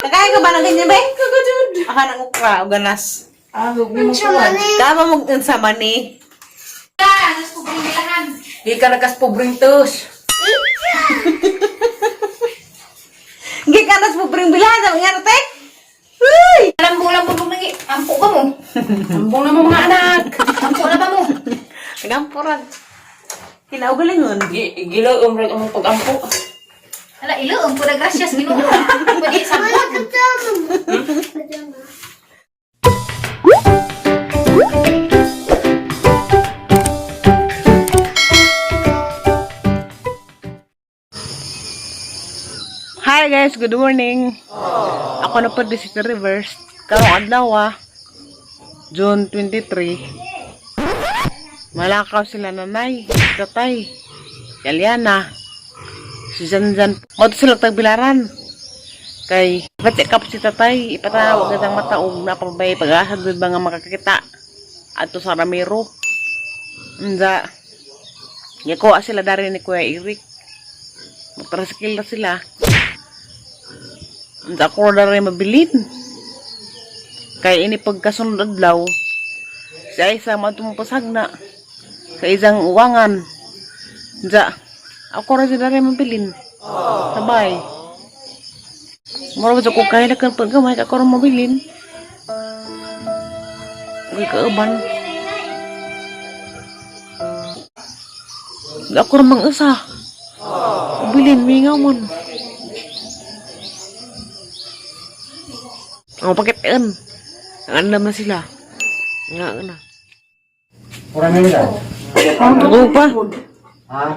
Kakain ka ba ng ganyan, be? Kagajud. Aka ng ukra o ganas. Huwag mo makuhan. Kama mo sa mani. Di ka nakas-pobreng tos. Hindi ka nas mo bring bilahan. Ang nga te? Uy! Lambong-lambong lagi. Ampo ka mo. Ambong na mo mga anak. Ampo na ba mo? Nagampuran. Kinaugalingon. Gilaw ang pag-ampo. Hala, ilo. Ang pura gracias. Ginoo. Pwede sampot. Hi guys, good morning. Ako na po di si Reverse. Karong adlaw June 23. Malakaw sila nanay, tatay, Kaliana, si Zanzan. O to sila tagbilaran. Kay check up si tatay, ipatawag na ang mataog na pabay pag-asa doon ba nga makakita. Ato sa Ramiro. Nza, yako sila dari ni Kuya Eric. Magtrasikil na sila. Hindi ako na rin mabilin. Kaya ini pagkasunod adlaw, siya isa matumpasag na sa isang uwangan. Hindi ako na rin mabilin. Sabay. Mura ba sa kung kaya na kan pagkamay, ako rin mabilin. Huwag kaaban. Hindi ako rin mang-isa. Mabilin, may ngamon. Ang pakitaan. Ang andam na sila. Nga na. Kurang na nila. Ito pa. Ha?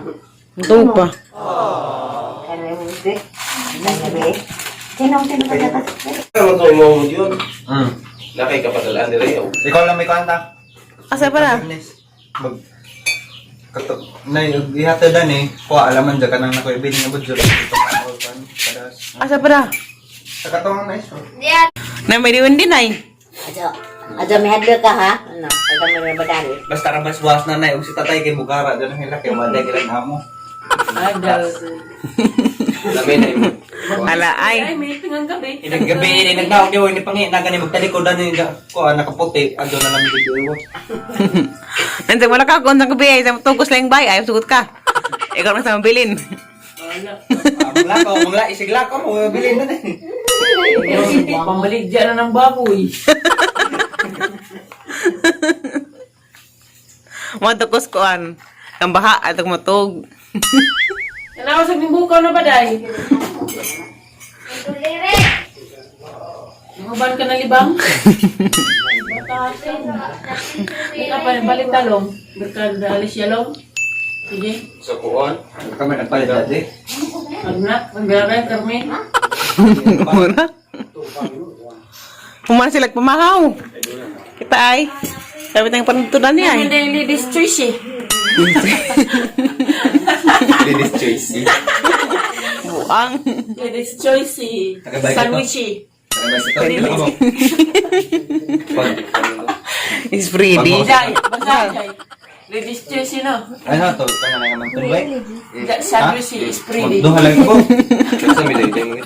Ito pa. Ano to mo yun? Nakay kapadalaan nila yun. Ikaw lang may kanta. Asa pa na? Mag... Kato... Na ihatadan kuha alaman dyan ka nang nakuibin nga budyo. Asa pa na? Sa katong na iso. Na may diwan din ay. Aja may hadlo ka ha? Ano? Aja may badali. Basta rabas-was na na. Huwag si tatay kay Bugara. Diyan ang hilak. Kaya waday kailan na mo. Adal. Dami na yun. Ala Ay, ay. may tingang gabi. Inaggabi, inagnaog niyo. Inipanginaga ni magtalikodan niyo. Kuha nakaputi. Ando na lang video. Nandiyan wala ka kung nang gabi ay tugos lang bay ay sugot ka. Ikaw na sa mabilin. Mangla, isigla ko. Bilhin na Pambaligya na ng baboy. Mga tukos koan. Ang baha at matog. Kailangan sa bukaw na ba dahil? Nanguban ka na libang? Batasin. Ika pa rin balik talong. Berkadalis yalong. Sige. Sa kuwan. Kami nagpalit dati. Agnak. Magbiyaran kami. Muna. Puman sila pumakaw. Kita ay. Sabi tayong panuntunan niya ay. Hindi yung ladies choice eh. Ladies Tracy. Buang. Ladies choice eh. Tagabay ka Sandwich eh. It's pretty. Jai. Basta Jai. Ladies choice yun o. Ano to? Kaya nga naman tuloy. Sandwich eh. Is pretty. Duha lang ko. Sa militeng.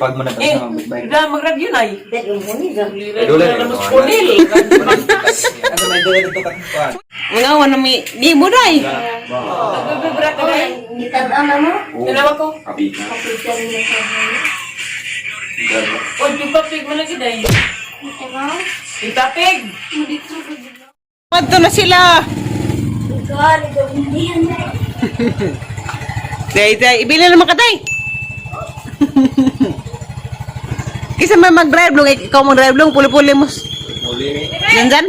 Pag mo na Eh, sa magbay. udah mag-review na eh. Dula Udah na, naman no? punil. Ano may duha dito ka? Mga wala may di mo day. Nagbibibra ka na eh. Dalawa ko. Kapita. O, ipapig mo na kita eh. Ipapig. Madto na sila. Day, ibili naman ka day. Kisa may mag-drive long, ikaw mag-drive long, puli-puli mo. Muli ni. Nandyan?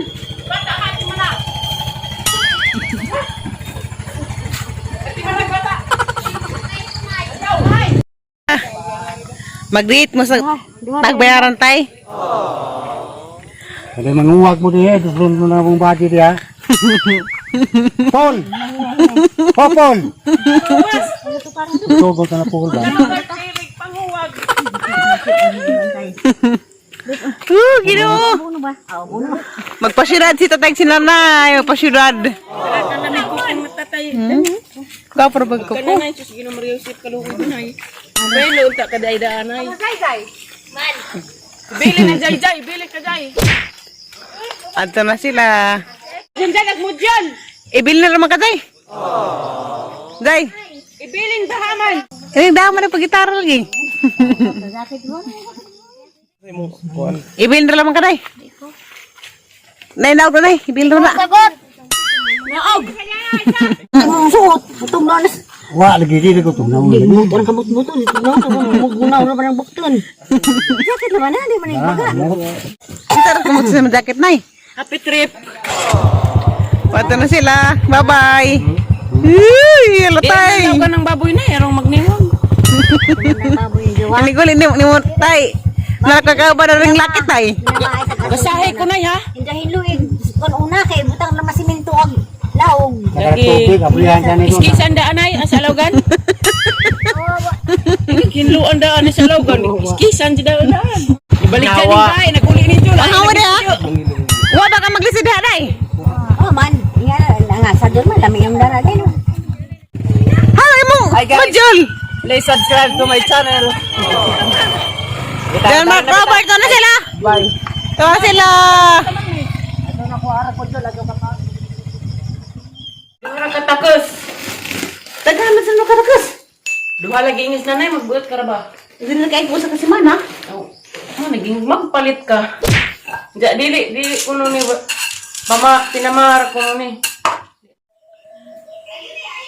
Mag-date mo sa tagbayaran tay. Ada menguak mo dia, turun mo na mong bati dia. Paul! Oh, Paul! Ito ba ka na Paul ba? Ginoo. Magpasyurad si tatay si nanay, magpasyurad. Kapro bag ko po. Kananay, sus, ginomar Yosef, kalukoy ko na eh. Pero, unta ka daidaan ay. Bili na Jay, bili ka Jay. Adto na sila. Diyan nagmudyan. Ibil na naman ka, Day. Day. Ibilin bahaman. Ini dama na pagitara lagi. Ibil na naman ka, Day. Nay, naog na, Day. Ibil na na. Naog. Suot, butong na nas. Wa lagi di ko tugnaw. Buto ang kamot-buto, tugnaw na mugunaw na parang bukton. Jacket naman na, di man yung baga. Tara, kumot sa jacket, Nay. Happy trip. Pato na sila. Bye-bye. Uy, latay. Daw ka ng baboy na, erong magniwang. Baboy yung jowa. Ini ko ni mo tay. Nakakaba na ring lakit tay. Basahe ko na ha. Hindahin luig. Kung una kay butang na masiminto ang laog. Tubig abrihan ka nito. Iskisan daan ay sa lawgan. Kinluan daan sa lawgan. Iskisan daan. Ibalik ka din kay naguli ninyo lang. Ano wala? Wa ba ka maglisid ha day? Oh man, nga sa doon man lamig ang dara din. Hi mo. Majol. Please subscribe to my channel. Dan Mark Robert na sila. Bye. Ito na sila. Duha katakos. Tagahan man sila karakas. Duha lagi ingis nanay magbuot ka ra ba? Hindi na kayo sa kasi mana. Oh, naging magpalit ka. Ja dili kuno ni mama pinamar kuno ni.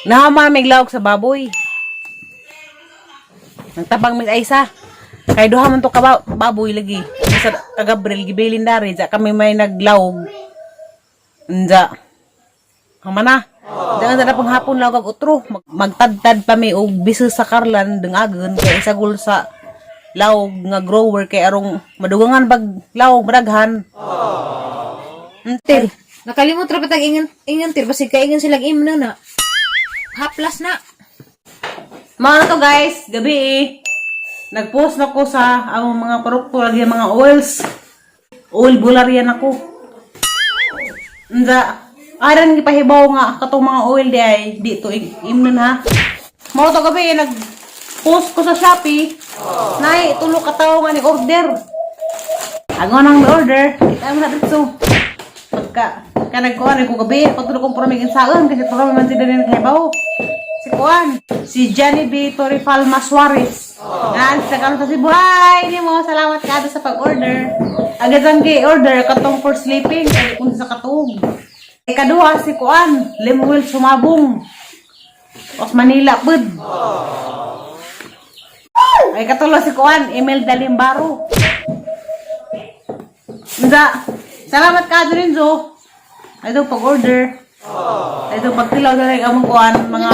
Naman may lawak sa baboy. Nagtabang mig aysa. Kay duha man to ka baboy lagi. Sa kagabril gibilin dari ja kami may naglawog. Nja. Hamana. Jangan ada penghapon lawag ag utro. Magtadtad pa mi og bisu sa karlan dengagon kay isagol sa lawog nga grower kay arong madugangan bag lawog braghan. Tir, nakalimot ra patag ingon tir basig kay ingon sila imno na. Haplas na. Mga na to guys, gabi nag-post na ko sa ang mga produkto lagi mga oils. Oil bularian ako. Nda, aran gipahibaw nga katong mga oil di ay dito imnon ha. Mao to gabi nag-post ko sa Shopee. Nay tulo ka tawo nga ni order. Ago nang order, kita mo na dito. Pagka nagkuhan ko gabi, patulo kong puramig insaon kasi purami man sila naghibaw. Si Kuan, si Johnny B. Torifalma Suarez. Yan, sa kanon sa Cebu. Hi! Hindi mo, salamat ka sa pag-order. Agad ang order katong for sleeping. Kaya kung sa katug. Ikaduha, si Kuan, Lemuel Sumabong. Os Manila, bud. Ay, katulo si Kuan, Emil Dalimbaro. Nda, salamat ka rin, Jo. Ay, ito pag-order. Ay, ito pagtilaw na rin ang Kuan, mga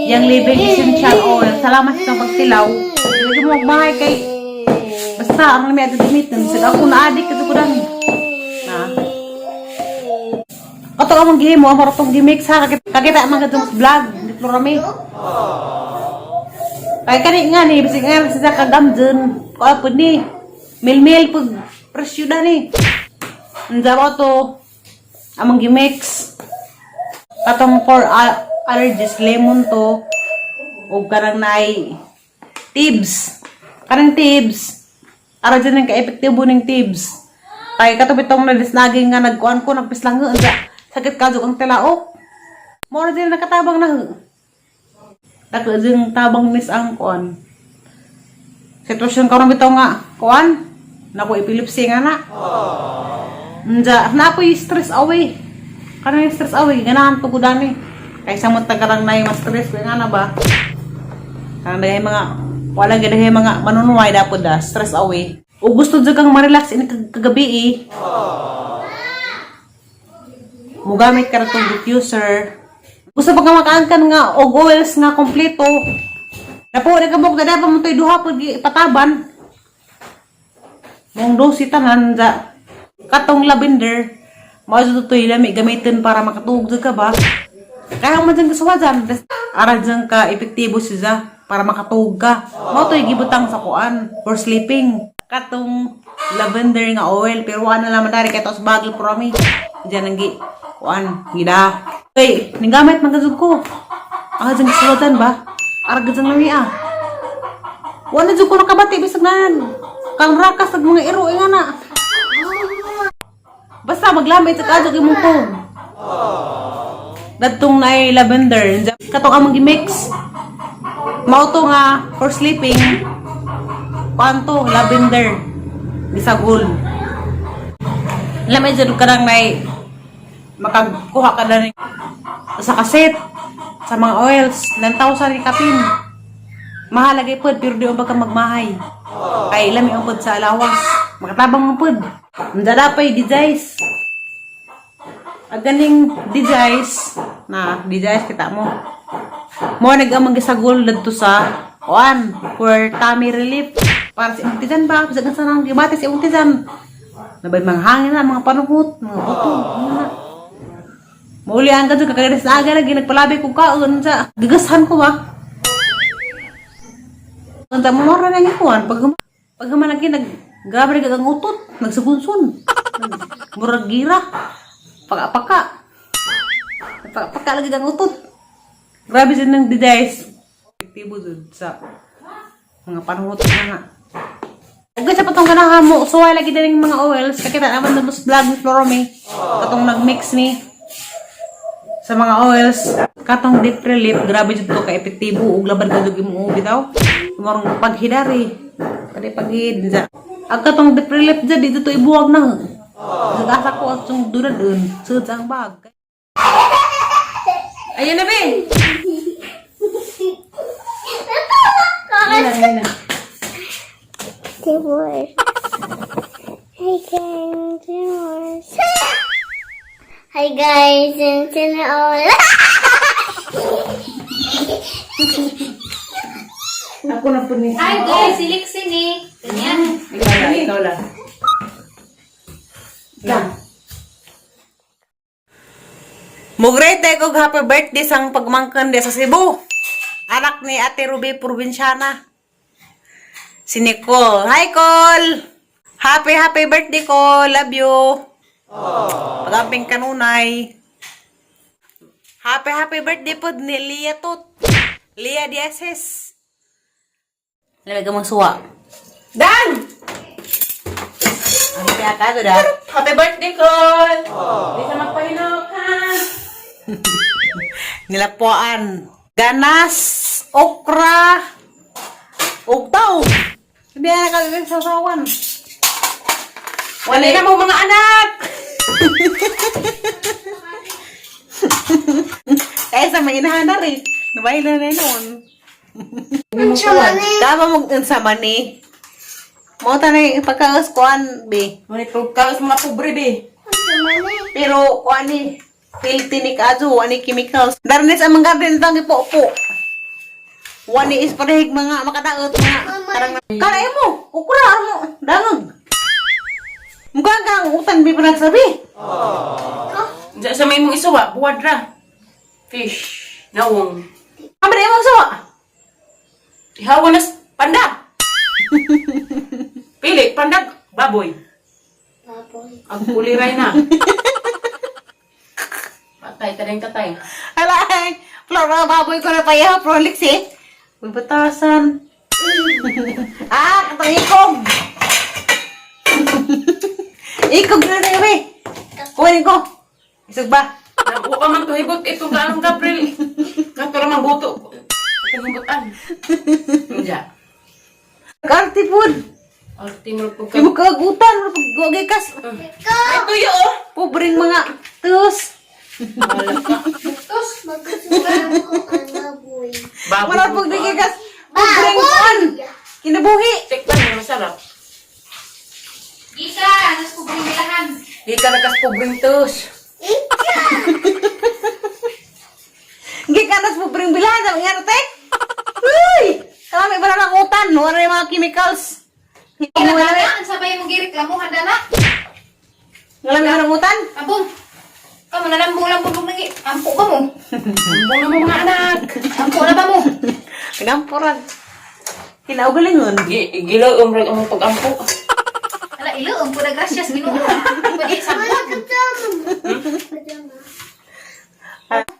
yang living essential oil. Salamat sa pagtilaw. Lagi mo magbahay kay basta ang may ato gamitin. Sige ako na adik ito ko lang. Na. Ato ka mong gihimo, ang maratong gimix ha. Kakita mga gatong vlog. Dito rami. Kaya kani nga ni, bisig nga sa kagamdun. Kaya po ni, mil-mil pag presyo na ni. Nanda mo to, amang gimix. Katong for allergies, lemon to. O karang nai tibs. Karang tibs. Ara dyan ang ka-epektibo ng tibs. Kaya katong itong nadisnaging nga nagkuhan ko, nagpislang nga. Sakit kadyo ang tilaok. Mora din nakatabang na. Takla dyan tabang nis ang kuhan. Sitwasyon ka rin ito nga. Kuhan. Naku epilepsy nga na. Na po yung stress away. Karang yung stress away. Ganahan to ko dami. Kaysa mo tagarang na yung stress. Kaya nga na ba? Karang na yung mga, walang ganda yung mga manunuway dapat da. Stress away. O gusto dyan kang ma-relax in kagabi mugamit ka na itong diffuser. Gusto pa ka makaangkan nga og oils nga kompleto. Napo, nagkabog na dapat mo ito'y duha pag pataban. Mong dosi tanan da. Katong lavender. Mao ito'y lami gamitin para makatugod ka ba? Kaya mo dyan kasawajan. Ara dyan ka epektibo siya para makatugod ka. Mao ito'y gibutang sa kuan for sleeping. Katong lavender nga oil. Pero wala naman dari kaya ito sa bagel promi. Diyan ang kuan gida. Okay, nigamit man gazug ko. Ang dyan kasawajan ba? Ara dyan lami Wala jud ko nakabati bisag nan. Kang rakas ag mga iro nga na. Basta maglamay sa kadto imong tog. Dadtong nay lavender, katong among gi-mix. Mao to nga for sleeping. Kanto lavender. Bisagol. Lamay jud kanang nay makagkuha ka na rin sa kaset sa mga oils 9,000 ni kapin. Mahalagay pod pero di ba ka magmahay. Kay lami ang pod sa alawas. Makatabang ang pod. Nanda pay DJs. Ang ganing DJs na DJs kita mo. Mo nag-amang gisagol dito sa kuan for tummy relief para sa imong ba sa ganang gibati sa imong tiyan. Nabay mga hangin na mga panuhot, mga buto. Mauli ang kadto kagadas na aga lagi nagpalabi ko kaon sa gigasan ko ba. Kanta mo ra nang ikuan pag lagi grabe na ang utot, nagsugunsun. Murag gira. Paka lagi ang utot. Grabe din ng DJs. Epektibo dun sa mga panuhot nga. Ug sa patong ganahan mo, suway lagi din mga oils. Kakita naman dun sa vlog ni Florome. Katong nag-mix ni sa mga oils. Katong deep relief, grabe dito ka epektibo. Ug laban ka dug imong bitaw. Marong paghidari. Kadi paghid. Ang katong deep relief dyan, dito to ibuwag na. Nagasa ko at yung dunadun. Sud sa ang bag. Ayan na, be! Ayan na. Divorce. Hi guys, divorce. Hi guys, and all. Ako na po ni. Hi guys, silik sini. Ganyan. Ikaw lang. Mugray tayo kong happy birthday sang pagmangkan di sa Cebu. Anak ni Ate Ruby Provinciana. Si Nicole. Hi, Cole! Happy birthday, Cole. Love you. Pagamping kanunay. Happy birthday po ni Lia Tut. Lia Diases. Nalagay mong suwa. Dan! Ang kaya ka dah. Happy birthday, Cole! Di sa magpahinok, ha? Nilapuan. Ganas, okra, ugtaw. Hindi na nakagagawin sa sawan. Wala na mo mga anak! Kaya sa may inahan na rin. Nabaila na noon. Chumani. Kama mo sa mani. Mo tanay pagkaos kuan be. Ngunit kung kaos mga pobre, be. Chumani. Pero kuan ni filthy ni kaso, ani chemicals. Darnes ang mga garden tang ipo-po. Wani is parehig mga makadaot mga karang kaya mo, ukra mo, dangog. Mukha kang utan bi panagsabi. Diyan sa may mong isuwa, buwad ra. Fish. Nawong. Amre mo sawa. Ihawa na pandag. Pili, pandag, baboy. Baboy. Ang kuliray na. Patay, tadeng tatay. Alay, flora baboy ko na pa ya prolix eh. Uy, batasan. Katong ikog. Ikog na rin kami. Kunin ko. Isog ba? Nabuo ka man tuhibot itong kaanong Gabriel. Kato ramang buto. Itong hibutan. Diyan. Karti food. Ultimate po ka. Di mo kaagutan. Gugay kas. Ay, tuyo oh. Pobreng mga tus. Tapos, magkasulang ko ang baboy. Baboy. Wala pong digigas. Pobreng kuan. Kinabuhi. Check lang, masarap. Ika, anas ko binilahan. Di ka nakas pobreng tos. Gikanas pobreng bilahan. Sabi nga natin. Uy! Kalami ba na utan? Wala yung mga chemicals. Hindi mo wala Ang sabay mong gireklamuhan dana. Wala yung mga utan. Abong. Kamu na lambong lagi. Ampo ba mo? Ambong na mo mga anak. Ampo na ba mo? Pinampuran. Kinaugalingon. Gilaw umrag ang pag-ampo. Ala, ilo, ang pura gracias, minuto. Pwede sa Wala ka tama.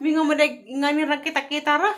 Bingo mo na nga ni kita-kita ra.